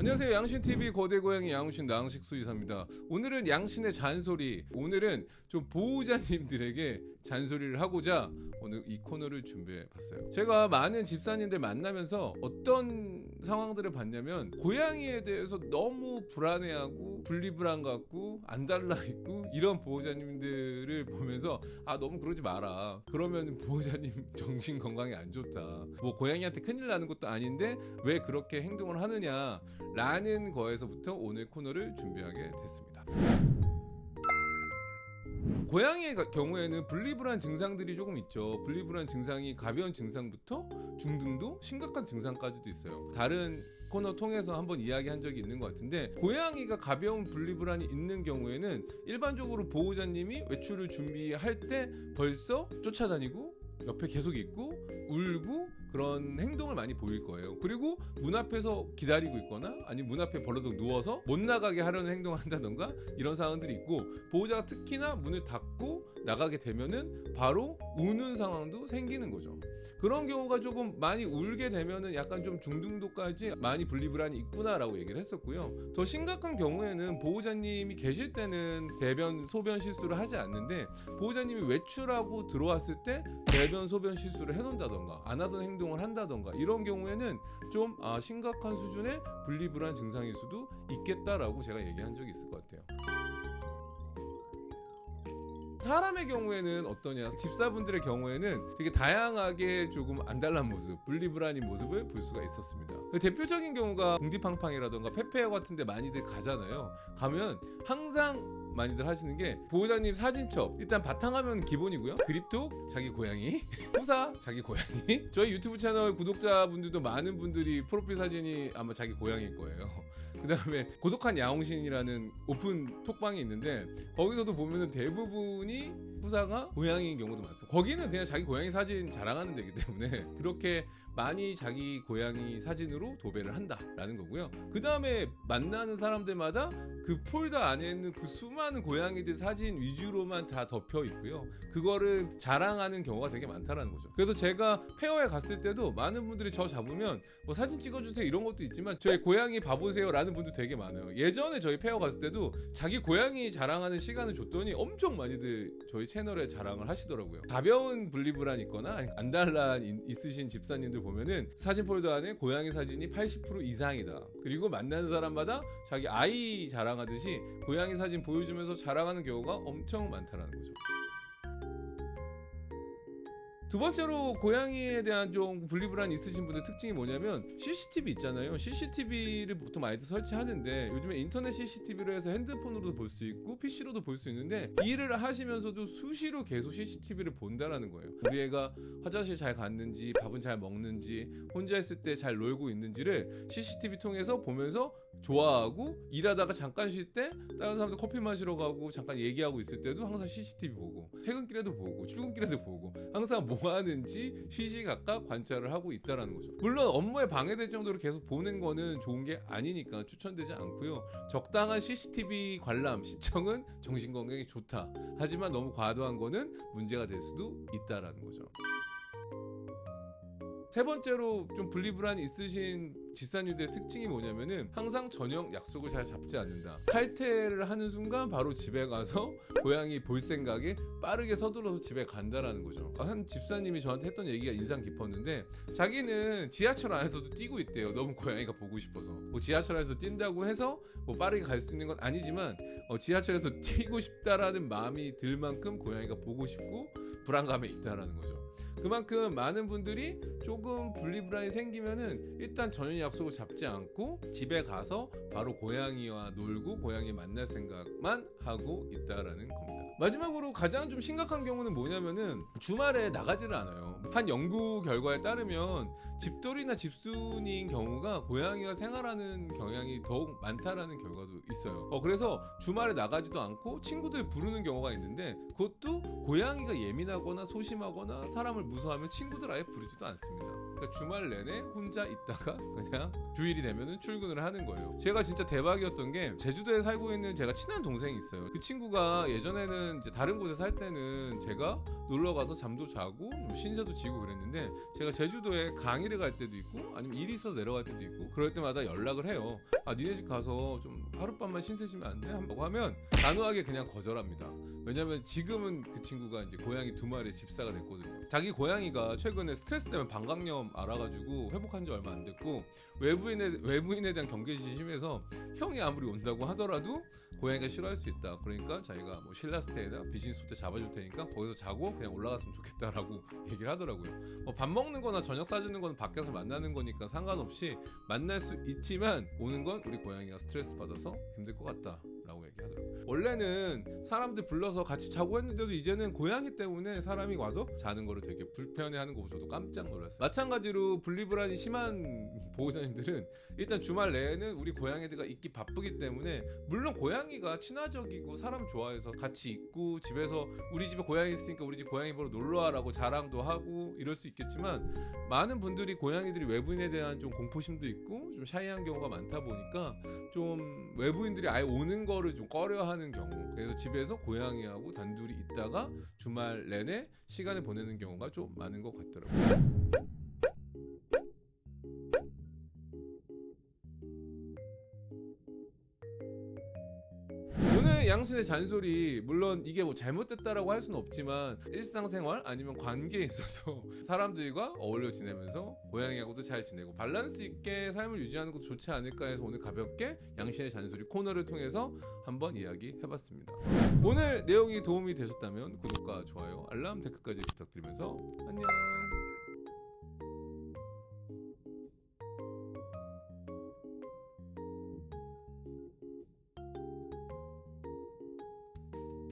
안녕하세요. 양신TV 거대고양이 양신 나항식 수의사입니다. 오늘은 양신의 잔소리, 오늘은 좀 보호자님들에게 잔소리를 하고자 오늘 이 코너를 준비해 봤어요. 제가 많은 집사님들 만나면서 어떤 상황들을 봤냐면 고양이에 대해서 너무 불안해하고 분리불안 같고 안 달라 있고 이런 보호자님들을 보면서 아 너무 그러지 마라. 그러면 보호자님 정신 건강에 안 좋다. 뭐 고양이한테 큰일 나는 것도 아닌데 왜 그렇게 행동을 하느냐 라는 거에서부터 오늘 코너를 준비하게 됐습니다. 고양이의 경우에는 분리불안 증상들이 조금 있죠. 분리불안 증상이 가벼운 증상부터 중등도 심각한 증상까지도 있어요. 다른 코너 통해서 한번 이야기한 적이 있는 것 같은데, 고양이가 가벼운 분리불안이 있는 경우에는 일반적으로 보호자님이 외출을 준비할 때 벌써 쫓아다니고 옆에 계속 있고 울고 그런 행동을 많이 보일 거예요. 그리고 문 앞에서 기다리고 있거나 아니면 문 앞에 벌러덩 누워서 못 나가게 하려는 행동을 한다던가 이런 상황들이 있고, 보호자가 특히나 문을 닫고 나가게 되면은 바로 우는 상황도 생기는 거죠. 그런 경우가 조금 많이 울게 되면은 약간 좀 중등도까지 많이 분리불안이 있구나라고 얘기를 했었고요. 더 심각한 경우에는 보호자님이 계실 때는 대변, 소변 실수를 하지 않는데 보호자님이 외출하고 들어왔을 때 대변, 소변 실수를 해놓는다던가 안 하던 행동을 한다던가 이런 경우에는 좀 심각한 수준의 분리불안 증상일 수도 있겠다라고 제가 얘기한 적이 있을 것 같아요. 사람의 경우에는 어떠냐, 집사분들의 경우에는 되게 다양하게 조금 안달난 모습, 분리불안인 모습을 볼 수가 있었습니다. 대표적인 경우가 궁디팡팡이라던가 페페어 같은 데 많이들 가잖아요. 가면 항상 많이들 하시는 게 보호자님 사진첩, 일단 바탕화면 기본이고요. 그립톡 자기 고양이, 후사 자기 고양이. 저희 유튜브 채널 구독자분들도 많은 분들이 프로필 사진이 아마 자기 고양이일 거예요. 그 다음에 고독한 야옹신이라는 오픈 톡방이 있는데 거기서도 보면은 대부분이 후사가 고양이인 경우도 많습니다. 거기는 그냥 자기 고양이 사진 자랑하는 데이기 때문에 그렇게 많이 자기 고양이 사진으로 도배를 한다라는 거고요. 그 다음에 만나는 사람들마다 그 폴더 안에 있는 그 수많은 고양이들 사진 위주로만 다 덮여 있고요. 그거를 자랑하는 경우가 되게 많다라는 거죠. 그래서 제가 페어에 갔을 때도 많은 분들이 저 잡으면 뭐 사진 찍어주세요 이런 것도 있지만 저희 고양이 봐보세요 라는 분도 되게 많아요. 예전에 저희 페어 갔을 때도 자기 고양이 자랑하는 시간을 줬더니 엄청 많이들 저희 채널에 자랑을 하시더라고요. 가벼운 분리불안 있거나 안달난 있으신 집사님들 보면은 사진 폴더 안에 고양이 사진이 80% 이상이다. 그리고 만나는 사람마다 자기 아이 자랑하듯이 고양이 사진 보여주면서 자랑하는 경우가 엄청 많다라는 거죠. 두 번째로 고양이에 대한 좀 분리불안이 있으신 분들 특징이 뭐냐면 CCTV 있잖아요. CCTV를 보통 많이들 설치하는데 요즘에 인터넷 CCTV로 해서 핸드폰으로도 볼 수 있고 PC로도 볼 수 있는데 일을 하시면서도 수시로 계속 CCTV를 본다라는 거예요. 우리 애가 화장실 잘 갔는지, 밥은 잘 먹는지, 혼자 있을 때 잘 놀고 있는지를 CCTV 통해서 보면서 좋아하고, 일하다가 잠깐 쉴 때 다른 사람들 커피 마시러 가고 잠깐 얘기하고 있을 때도 항상 CCTV 보고, 퇴근길에도 보고 출근길에도 보고 항상 뭐 하는지 시시각각 관찰을 하고 있다라는 거죠. 물론 업무에 방해될 정도로 계속 보는 거는 좋은 게 아니니까 추천되지 않고요. 적당한 CCTV 관람, 시청은 정신건강에 좋다. 하지만 너무 과도한 거는 문제가 될 수도 있다라는 거죠. 세 번째로 좀 분리불안이 있으신 집사님들의 특징이 뭐냐면은 항상 저녁 약속을 잘 잡지 않는다. 칼퇴를 하는 순간 바로 집에 가서 고양이 볼 생각에 빠르게 서둘러서 집에 간다라는 거죠. 한 집사님이 저한테 했던 얘기가 인상 깊었는데, 자기는 지하철 안에서도 뛰고 있대요. 너무 고양이가 보고 싶어서. 뭐 지하철 안에서 뛴다고 해서 뭐 빠르게 갈 수 있는 건 아니지만 지하철에서 뛰고 싶다라는 마음이 들 만큼 고양이가 보고 싶고 불안감에 있다라는 거죠. 그만큼 많은 분들이 조금 분리불안이 생기면은 일단 저녁 약속을 잡지 않고 집에 가서 바로 고양이와 놀고 고양이 만날 생각만 하고 있다라는 겁니다. 마지막으로 가장 좀 심각한 경우는 뭐냐면은 주말에 나가지를 않아요. 한 연구 결과에 따르면 집돌이나 집순이인 경우가 고양이와 생활하는 경향이 더욱 많다라는 결과도 있어요. 그래서 주말에 나가지도 않고 친구들 부르는 경우가 있는데 그것도 고양이가 예민하거나 소심하거나 사람을 무서워하면 친구들 아예 부르지도 않습니다. 그러니까 주말 내내 혼자 있다가 그냥 주일이 되면은 출근을 하는 거예요. 제가 진짜 대박이었던 게 제주도에 살고 있는 제가 친한 동생이 있어요. 그 친구가 예전에는 이제 다른 곳에 살 때는 제가 놀러 가서 잠도 자고 신세도 지고 그랬는데 제가 제주도에 강의를 갈 때도 있고 아니면 일이 있어서 내려갈 때도 있고 그럴 때마다 연락을 해요. 아 니네 집 가서 좀 하룻밤만 신세 지면 안 돼? 한다고 하면 단호하게 그냥 거절합니다. 왜냐면 지금은 그 친구가 이제 고양이 2마리 집사가 됐거든요. 자기 고양이가 최근에 스트레스 때문에 방광염 알아가지고 회복한 지 얼마 안 됐고 외부인에 대한 경계심이 심해서 형이 아무리 온다고 하더라도 고양이가 싫어할 수 있다. 그러니까 자기가 뭐 신라스테이나 비즈니스 호텔 잡아줄 테니까 거기서 자고 그냥 올라갔으면 좋겠다라고 얘기를 하더라고요. 뭐 밥 먹는 거나 저녁 사주는 거는 밖에서 만나는 거니까 상관없이 만날 수 있지만 오는 건 우리 고양이가 스트레스 받아서 힘들 것 같다 라고 얘기하더라고요. 원래는 사람들 불러서 같이 자고 했는데도 이제는 고양이 때문에 사람이 와서 자는 거를 되게 불편해하는 거 보고 저도 깜짝 놀랐어요. 마찬가지로 분리불안이 심한 보호자님들은 일단 주말 내에는 우리 고양이들과 있기 바쁘기 때문에 물론 고양이가 친화적이고 사람 좋아해서 같이 있고 집에서 우리 집에 고양이 있으니까 우리 집 고양이 보러 놀러와라고 자랑도 하고 이럴 수 있겠지만 많은 분들이 고양이들이 외부인에 대한 좀 공포심도 있고 좀 샤이한 경우가 많다 보니까 좀 외부인들이 아예 오는 거를 좀 꺼려하는 경우, 그래서 집에서 고양이하고 단둘이 있다가 주말 내내 시간을 보내는 경우가 좀 많은 것 같더라고요. 오늘 양신의 잔소리, 물론 이게 뭐 잘못됐다라고 할 수는 없지만 일상생활 아니면 관계에 있어서 사람들과 어울려 지내면서 고양이하고도 잘 지내고 밸런스 있게 삶을 유지하는 것도 좋지 않을까 해서 오늘 가볍게 양신의 잔소리 코너를 통해서 한번 이야기해봤습니다. 오늘 내용이 도움이 되셨다면 구독과 좋아요, 알람, 댓글까지 부탁드리면서 안녕.